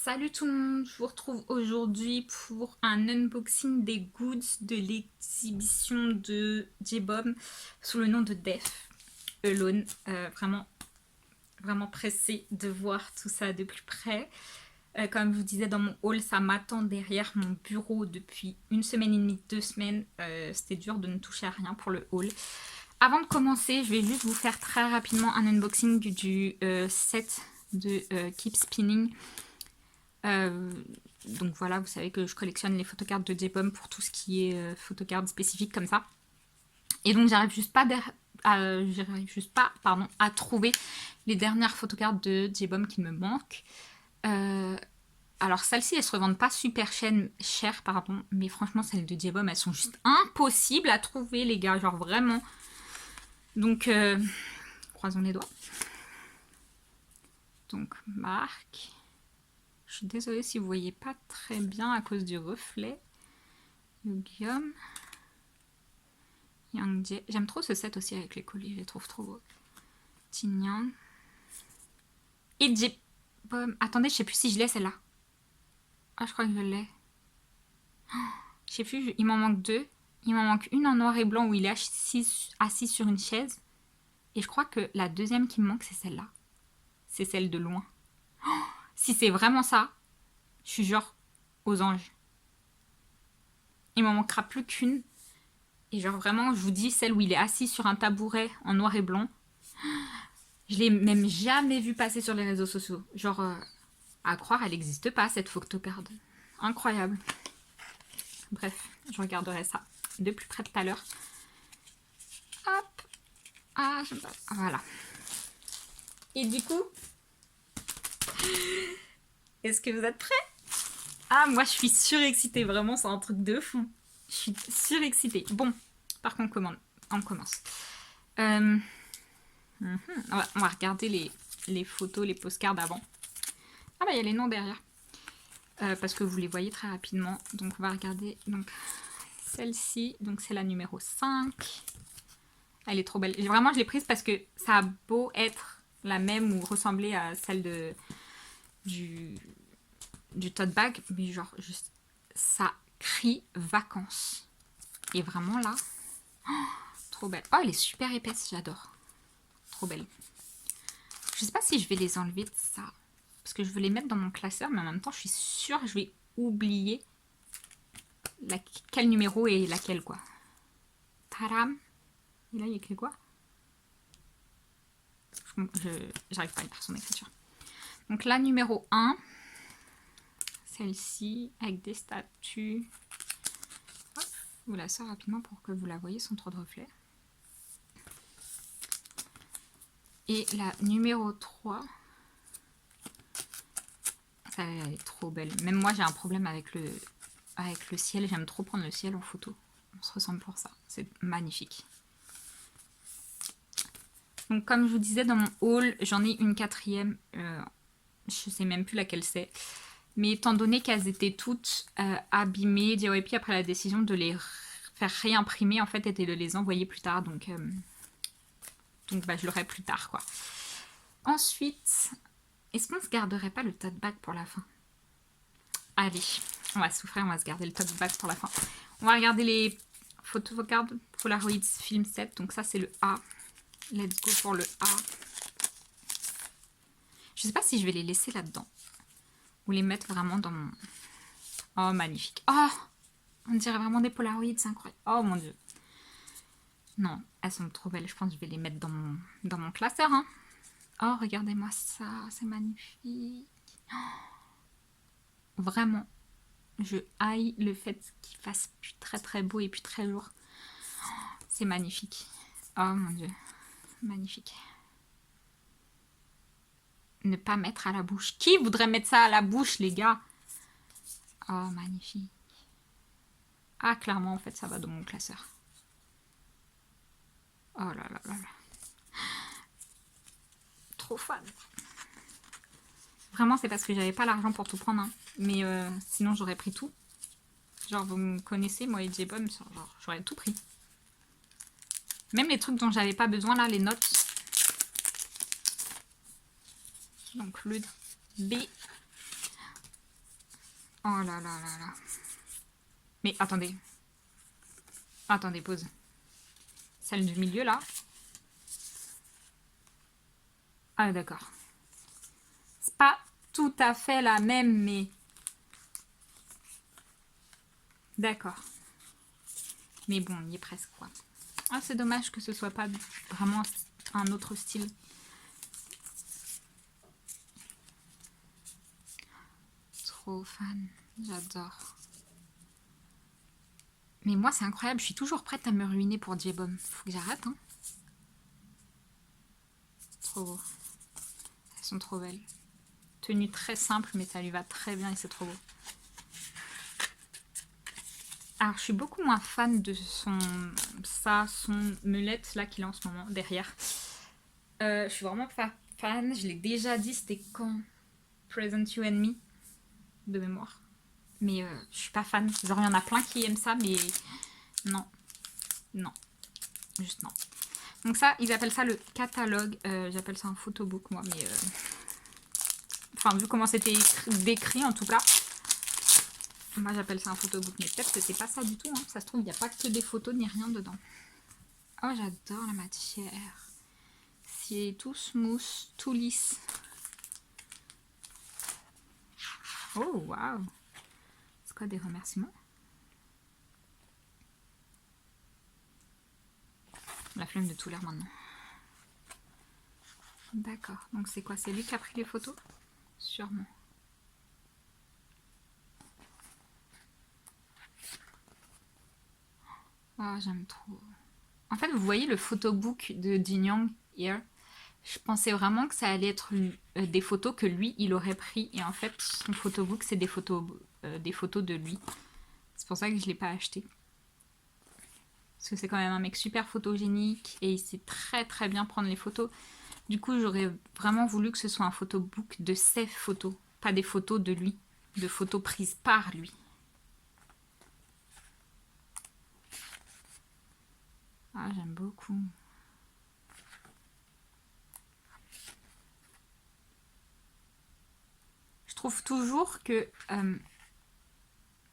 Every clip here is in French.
Salut tout le monde, je vous retrouve aujourd'hui pour un unboxing des goods de l'exhibition de J-Bomb sous le nom de Death Alone. Vraiment pressée de voir tout ça de plus près. Comme je vous disais dans mon haul, ça m'attend derrière mon bureau depuis une semaine et demie, 2 semaines. C'était dur de ne toucher à rien pour le haul. Avant de commencer, je vais juste vous faire très rapidement un unboxing du set de Keep Spinning. Donc voilà, vous savez que je collectionne les photocards de J-Bomb pour tout ce qui est photocards spécifiques comme ça. Et donc j'arrive juste pas à trouver les dernières photocards de J-Bomb qui me manquent. Alors celles-ci elles se revendent pas super cher, mais franchement celles de J-Bomb elles sont juste impossibles à trouver les gars, genre vraiment. Donc croisons les doigts. Donc marque. Je suis désolée si vous voyez pas très bien à cause du reflet. Yugium. Yangjae. J'aime trop ce set aussi avec les colis, je les trouve trop beaux. Tinyang. Et J-Bomb. Attendez, je sais plus si je l'ai celle-là. Ah, je crois que je l'ai. Je sais plus, il m'en manque deux. Il m'en manque une en noir et blanc où il est assis sur une chaise. Et je crois que la deuxième qui me manque, c'est celle-là. C'est celle de loin. Si c'est vraiment ça, je suis genre aux anges. Il m'en manquera plus qu'une. Et genre vraiment, je vous dis, celle où il est assis sur un tabouret en noir et blanc. Je l'ai même jamais vue passer sur les réseaux sociaux. Genre, à croire, elle n'existe pas, cette photocard. Incroyable. Bref, je regarderai ça de plus près tout à l'heure. Hop. Ah, j'aime pas. Voilà. Et du coup, est-ce que vous êtes prêts? Ah, moi, je suis surexcitée. Vraiment, c'est un truc de fou. Je suis surexcitée. Bon, par contre, on commence. On va regarder les photos, les postcards d'avant. Ah bah il y a les noms derrière. Parce que vous les voyez très rapidement. Donc on va regarder donc celle-ci. Donc c'est la numéro 5. Elle est trop belle. Vraiment je l'ai prise parce que ça a beau être la même ou ressembler à celle du tote bag. Mais genre juste ça crie vacances. Et vraiment là. Oh, trop belle. Oh elle est super épaisse, j'adore. Trop belle. Je sais pas si je vais les enlever de ça. Parce que je veux les mettre dans mon classeur. Mais en même temps, je suis sûre que je vais oublier quel numéro et laquelle, quoi. Taram. Et là, il y a écrit quoi? J'arrive pas à lire son écriture. Donc la numéro 1. Celle-ci, avec des statues. Hop, je vous la sors rapidement pour que vous la voyez sans trop de reflets. Et la numéro 3. Ça, elle est trop belle. Même moi, j'ai un problème avec le ciel. J'aime trop prendre le ciel en photo. On se ressemble pour ça. C'est magnifique. Donc, comme je vous disais, dans mon haul, j'en ai une quatrième. Je sais même plus laquelle c'est. Mais étant donné qu'elles étaient toutes abîmées, JYP après la décision de les faire réimprimer, en fait, et de les envoyer plus tard. Donc bah, je l'aurai plus tard, quoi. Ensuite, est-ce qu'on se garderait pas le tote bag pour la fin? Allez, on va souffrir, on va se garder le tote bag pour la fin. On va regarder les photocards Polaroid Film Set. Donc ça, c'est le A. Let's go pour le A. Je sais pas si je vais les laisser là-dedans. Ou les mettre vraiment dans mon... Oh, magnifique. Oh, on dirait vraiment des Polaroids, c'est incroyable. Oh mon dieu. Non, elles sont trop belles. Je pense que je vais les mettre dans mon classeur. Hein. Oh, regardez-moi ça. C'est magnifique. Oh. Vraiment. Je haïs le fait qu'il fasse plus très très beau et puis très lourd. Oh, c'est magnifique. Oh mon dieu. Magnifique. Ne pas mettre à la bouche. Qui voudrait mettre ça à la bouche, les gars? Oh, magnifique. Ah, clairement, en fait, ça va dans mon classeur. Oh là là là là. Trop fan. Vraiment, c'est parce que j'avais pas l'argent pour tout prendre. Hein. Mais sinon, j'aurais pris tout. Genre, vous me connaissez, moi et J-Bomb, genre, j'aurais tout pris. Même les trucs dont j'avais pas besoin, là, les notes. Donc, le B. Oh là là là là. Mais attendez. Attendez, pause. Celle du milieu là. Ah d'accord. C'est pas tout à fait la même, mais... D'accord. Mais bon, on y est presque quoi. Ah, c'est dommage que ce soit pas vraiment un autre style. Trop fan. J'adore. Mais moi, c'est incroyable. Je suis toujours prête à me ruiner pour J-Bomb. Faut que j'arrête, hein. Trop beau. Elles sont trop belles. Tenue très simple, mais ça lui va très bien et c'est trop beau. Alors, je suis beaucoup moins fan de son meulette là qu'il a en ce moment derrière. Je suis vraiment pas fan. Je l'ai déjà dit, c'était quand Present You and Me de mémoire. Mais je suis pas fan. Genre, il y en a plein qui aiment ça, mais non. Non. Juste non. Donc ça, ils appellent ça le catalogue. J'appelle ça un photobook, moi. Mais enfin, vu comment c'était décrit, en tout cas. Moi, j'appelle ça un photobook. Mais peut-être que c'est pas ça du tout. Hein. Ça se trouve, il n'y a pas que des photos ni rien dedans. Oh, j'adore la matière. C'est tout smooth, tout lisse. Oh, waouh. C'est quoi des remerciements? La flemme de tout l'air maintenant. D'accord. Donc c'est quoi? C'est lui qui a pris les photos? Sûrement. Oh, j'aime trop. En fait, vous voyez le photobook de Jin Young here? Je pensais vraiment que ça allait être des photos que lui, il aurait pris. Et en fait, son photobook, c'est des photos de lui. C'est pour ça que je ne l'ai pas acheté. Parce que c'est quand même un mec super photogénique et il sait très très bien prendre les photos. Du coup, j'aurais vraiment voulu que ce soit un photobook de ses photos, pas des photos de lui, de photos prises par lui. Ah, j'aime beaucoup. Je trouve toujours que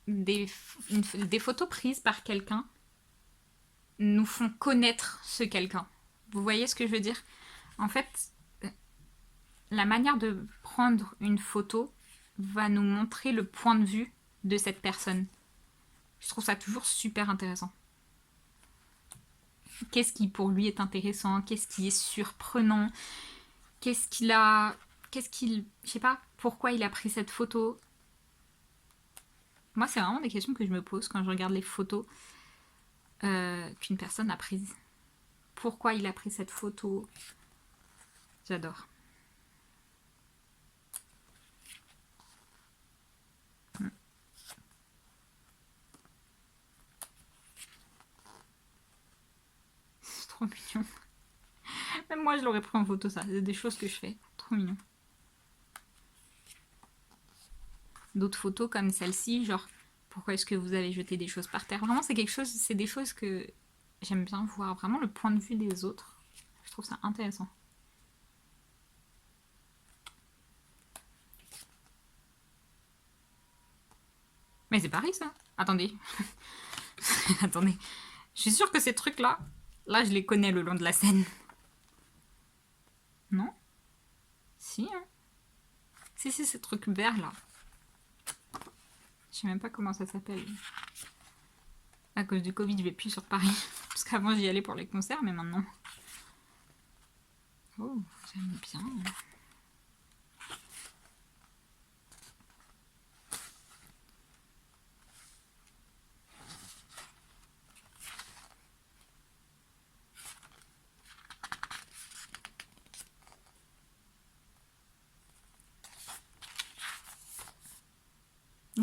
des photos prises par quelqu'un nous font connaître ce quelqu'un. Vous voyez ce que je veux dire? En fait, la manière de prendre une photo va nous montrer le point de vue de cette personne. Je trouve ça toujours super intéressant. Qu'est-ce qui pour lui est intéressant? Qu'est-ce qui est surprenant? Qu'est-ce qu'il a... Je sais pas, pourquoi il a pris cette photo? Moi, c'est vraiment des questions que je me pose quand je regarde les photos qu'une personne a prises. Pourquoi il a pris cette photo? J'adore. C'est trop mignon. Même moi, je l'aurais pris en photo, ça. C'est des choses que je fais. Trop mignon. D'autres photos comme celle-ci, genre, pourquoi est-ce que vous avez jeté des choses par terre? Vraiment, c'est quelque chose, c'est des choses que j'aime bien voir. Vraiment le point de vue des autres. Je trouve ça intéressant. Mais c'est pareil, ça. Attendez. Attendez. Je suis sûre que ces trucs-là, là, je les connais le long de la scène. Non? Si, hein. Si, c'est ce truc vert, là. Je sais même pas comment ça s'appelle. À cause du Covid, je vais plus sur Paris. Parce qu'avant, j'y allais pour les concerts, mais maintenant... Oh, j'aime bien.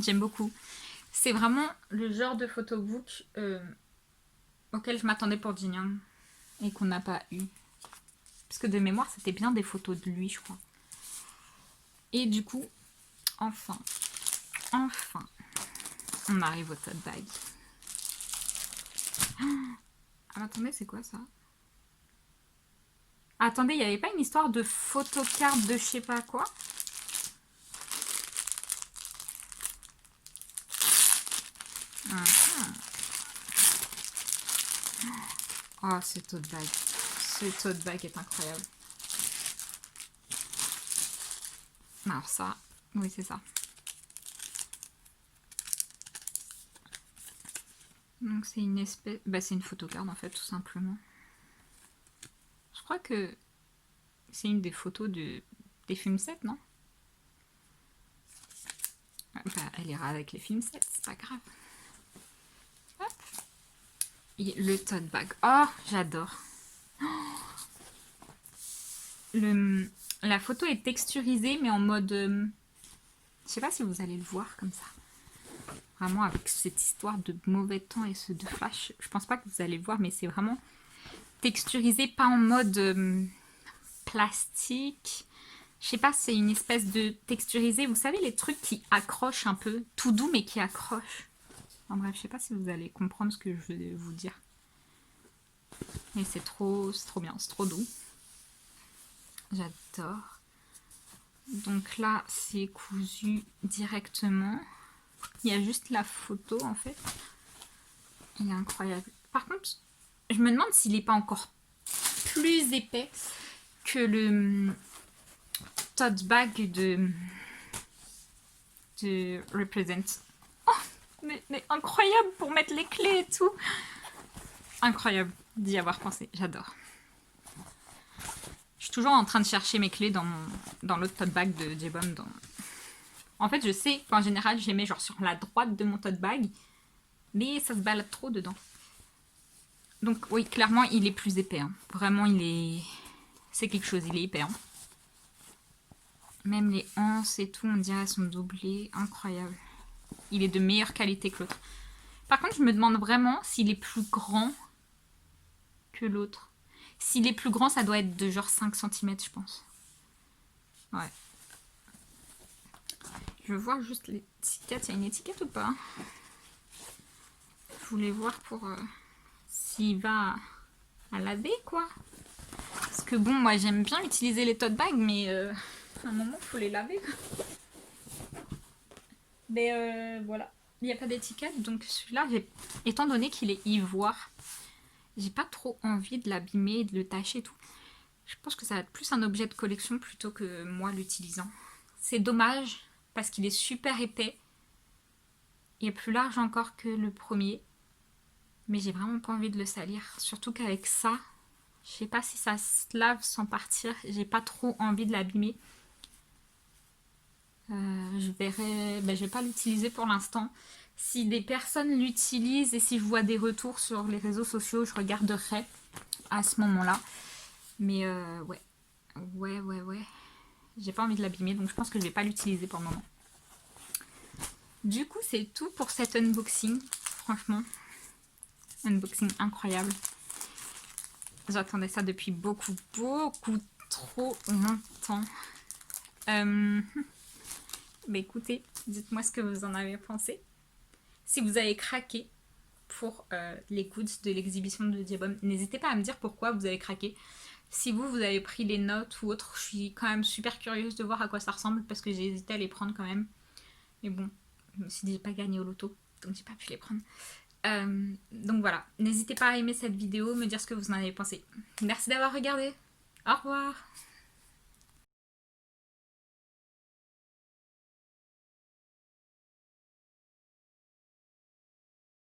J'aime beaucoup. C'est vraiment le genre de photobook auquel je m'attendais pour Jin Young et qu'on n'a pas eu. Parce que de mémoire, c'était bien des photos de lui, je crois. Et du coup, enfin, on arrive au tote bag. Ah, attendez, c'est quoi ça? Attendez, il n'y avait pas une histoire de photocarte de je sais pas quoi? Oh, ce tote bag. Ce tote bag est incroyable. Alors ça, oui c'est ça. Donc c'est une espèce... Bah c'est une photocard en fait tout simplement. Je crois que c'est une des photos des films 7, non? Bah elle ira avec les films 7, c'est pas grave. Hop. Et le tote bag. Oh, j'adore. La photo est texturisée mais en mode... je sais pas si vous allez le voir comme ça. Vraiment avec cette histoire de mauvais temps et ce de flash. Je pense pas que vous allez le voir mais c'est vraiment texturisé, pas en mode plastique. Je sais pas, c'est une espèce de texturisé. Vous savez les trucs qui accrochent un peu. Tout doux mais qui accrochent. Enfin bref, je sais pas si vous allez comprendre ce que je veux vous dire. Mais c'est trop bien, c'est trop doux. J'adore. Donc là, c'est cousu directement. Il y a juste la photo en fait. Il est incroyable. Par contre, je me demande s'il n'est pas encore plus épais que le tote bag de Represent. Oh, mais incroyable pour mettre les clés et tout. Incroyable d'y avoir pensé. J'adore. Je suis toujours en train de chercher mes clés dans l'autre tote bag de J-Bomb. En fait, je sais qu'en général, je les mets genre sur la droite de mon tote bag. Mais ça se balade trop dedans. Donc oui, clairement, il est plus épais. Hein. Vraiment, c'est quelque chose, il est épais. Hein. Même les anses et tout, on dirait, sont doublés. Incroyable. Il est de meilleure qualité que l'autre. Par contre, je me demande vraiment s'il est plus grand que l'autre. S'il est plus grand, ça doit être de genre 5 cm, je pense. Ouais. Je veux voir juste l'étiquette. Il y a une étiquette ou pas? Je voulais voir pour s'il va à laver, quoi. Parce que bon, moi, j'aime bien utiliser les tote bags, mais à un moment, il faut les laver. Mais voilà. Il n'y a pas d'étiquette, donc celui-là, étant donné qu'il est ivoire, j'ai pas trop envie de l'abîmer, de le tacher et tout. Je pense que ça va être plus un objet de collection plutôt que moi l'utilisant. C'est dommage parce qu'il est super épais. Il est plus large encore que le premier. Mais j'ai vraiment pas envie de le salir. Surtout qu'avec ça, je sais pas si ça se lave sans partir. J'ai pas trop envie de l'abîmer. Je verrai. Ben, je vais pas l'utiliser pour l'instant. Si des personnes l'utilisent et si je vois des retours sur les réseaux sociaux, je regarderai à ce moment-là. Mais ouais. Ouais. J'ai pas envie de l'abîmer, donc je pense que je vais pas l'utiliser pour le moment. Du coup, c'est tout pour cet unboxing. Franchement, unboxing incroyable. J'attendais ça depuis beaucoup trop longtemps. Bah écoutez, dites-moi ce que vous en avez pensé. Si vous avez craqué pour les goods de l'exhibition de J-Bomb, n'hésitez pas à me dire pourquoi vous avez craqué. Si vous avez pris les notes ou autre, je suis quand même super curieuse de voir à quoi ça ressemble parce que j'ai hésité à les prendre quand même. Mais bon, je me suis dit, j'ai pas gagné au loto, donc j'ai pas pu les prendre. Donc voilà, n'hésitez pas à aimer cette vidéo, me dire ce que vous en avez pensé. Merci d'avoir regardé. Au revoir.